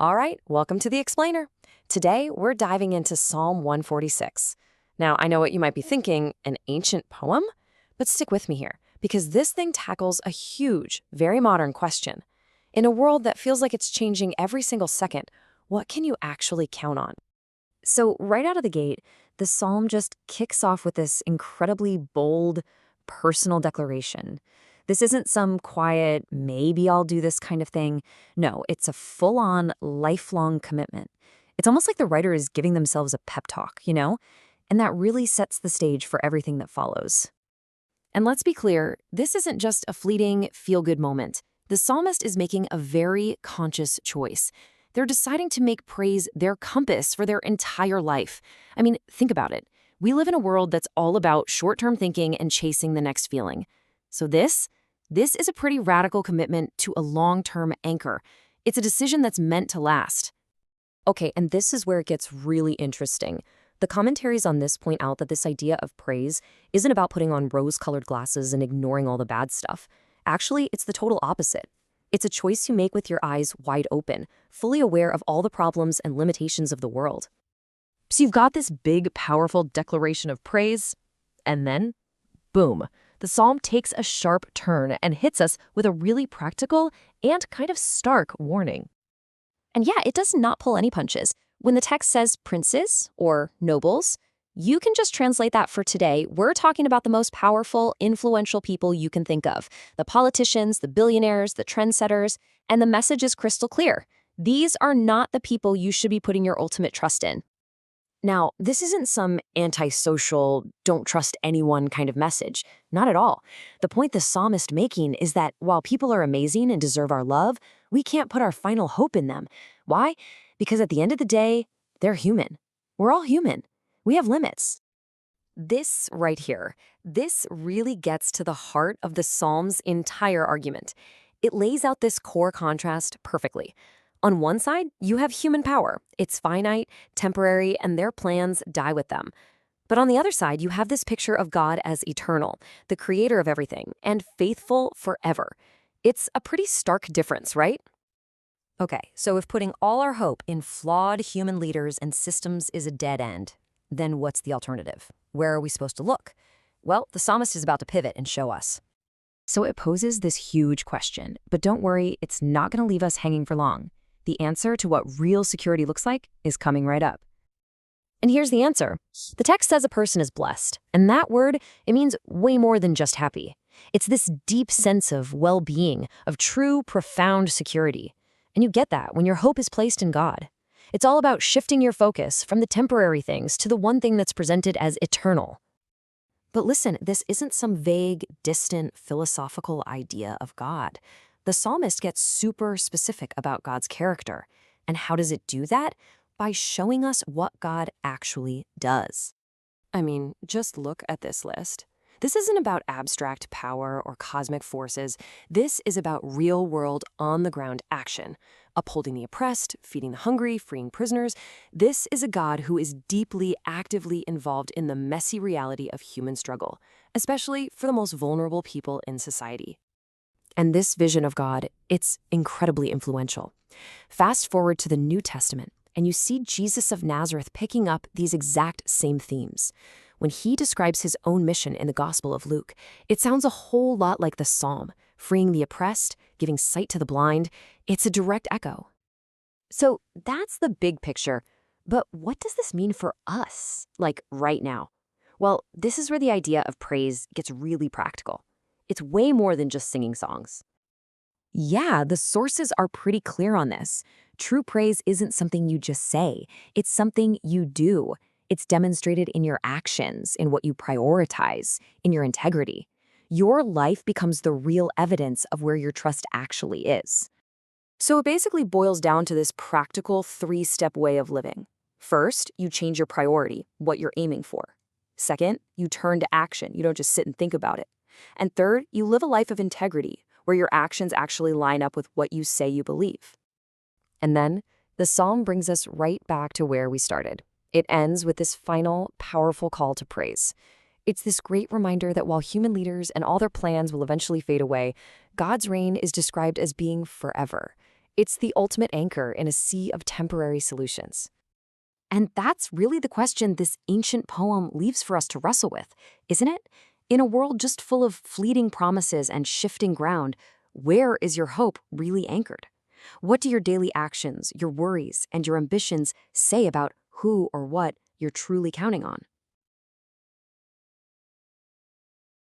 All right, welcome to the Explainer. Today, we're diving into Psalm 146. Now, I know what you might be thinking, an ancient poem? But stick with me here, because this thing tackles a huge, very modern question. In a world that feels like it's changing every single second, what can you actually count on? So, right out of the gate, the psalm just kicks off with this incredibly bold, personal declaration. This isn't some quiet, maybe I'll do this kind of thing. No, it's a full-on, lifelong commitment. It's almost like the writer is giving themselves a pep talk, you know? And that really sets the stage for everything that follows. And let's be clear, this isn't just a fleeting, feel-good moment. The psalmist is making a very conscious choice. They're deciding to make praise their compass for their entire life. I mean, think about it. We live in a world that's all about short-term thinking and chasing the next feeling. So this is a pretty radical commitment to a long-term anchor. It's a decision that's meant to last. Okay, and this is where it gets really interesting. The commentaries on this point out that this idea of praise isn't about putting on rose-colored glasses and ignoring all the bad stuff. Actually, it's the total opposite. It's a choice you make with your eyes wide open, fully aware of all the problems and limitations of the world. So you've got this big, powerful declaration of praise, and then, boom, the psalm takes a sharp turn and hits us with a really practical and kind of stark warning. And yeah, it does not pull any punches. When the text says princes or nobles, you can just translate that for today. We're talking about the most powerful, influential people you can think of. The politicians, the billionaires, the trendsetters, and the message is crystal clear. These are not the people you should be putting your ultimate trust in. Now, this isn't some antisocial, don't trust anyone kind of message. Not at all. The point the psalmist making is that while people are amazing and deserve our love, we can't put our final hope in them. Why? Because at the end of the day, they're human. We're all human. We have limits. This right here, this really gets to the heart of the psalm's entire argument. It lays out this core contrast perfectly. On one side, you have human power. It's finite, temporary, and their plans die with them. But on the other side, you have this picture of God as eternal, the creator of everything, and faithful forever. It's a pretty stark difference, right? Okay, so if putting all our hope in flawed human leaders and systems is a dead end, then what's the alternative? Where are we supposed to look? Well, the psalmist is about to pivot and show us. So it poses this huge question, but don't worry, it's not going to leave us hanging for long. The answer to what real security looks like is coming right up. And here's the answer. The text says a person is blessed, and that word, it means way more than just happy. It's this deep sense of well-being, of true, profound security. And you get that when your hope is placed in God. It's all about shifting your focus from the temporary things to the one thing that's presented as eternal. But listen, this isn't some vague, distant, philosophical idea of God. The psalmist gets super specific about God's character. And how does it do that? By showing us what God actually does. I mean, just look at this list. This isn't about abstract power or cosmic forces. This is about real-world, on-the-ground action. Upholding the oppressed, feeding the hungry, freeing prisoners. This is a God who is deeply, actively involved in the messy reality of human struggle, especially for the most vulnerable people in society. And this vision of God, it's incredibly influential. Fast forward to the New Testament, and you see Jesus of Nazareth picking up these exact same themes. When he describes his own mission in the Gospel of Luke, it sounds a whole lot like the Psalm, freeing the oppressed, giving sight to the blind. It's a direct echo. So that's the big picture. But what does this mean for us, like right now? Well, this is where the idea of praise gets really practical. It's way more than just singing songs. Yeah, the sources are pretty clear on this. True praise isn't something you just say. It's something you do. It's demonstrated in your actions, in what you prioritize, in your integrity. Your life becomes the real evidence of where your trust actually is. So it basically boils down to this practical three-step way of living. First, you change your priority, what you're aiming for. Second, you turn to action. You don't just sit and think about it. And third, you live a life of integrity, where your actions actually line up with what you say you believe. And then, the psalm brings us right back to where we started. It ends with this final, powerful call to praise. It's this great reminder that while human leaders and all their plans will eventually fade away, God's reign is described as being forever. It's the ultimate anchor in a sea of temporary solutions. And that's really the question this ancient poem leaves for us to wrestle with, isn't it? In a world just full of fleeting promises and shifting ground, where is your hope really anchored? What do your daily actions, your worries, and your ambitions say about who or what you're truly counting on?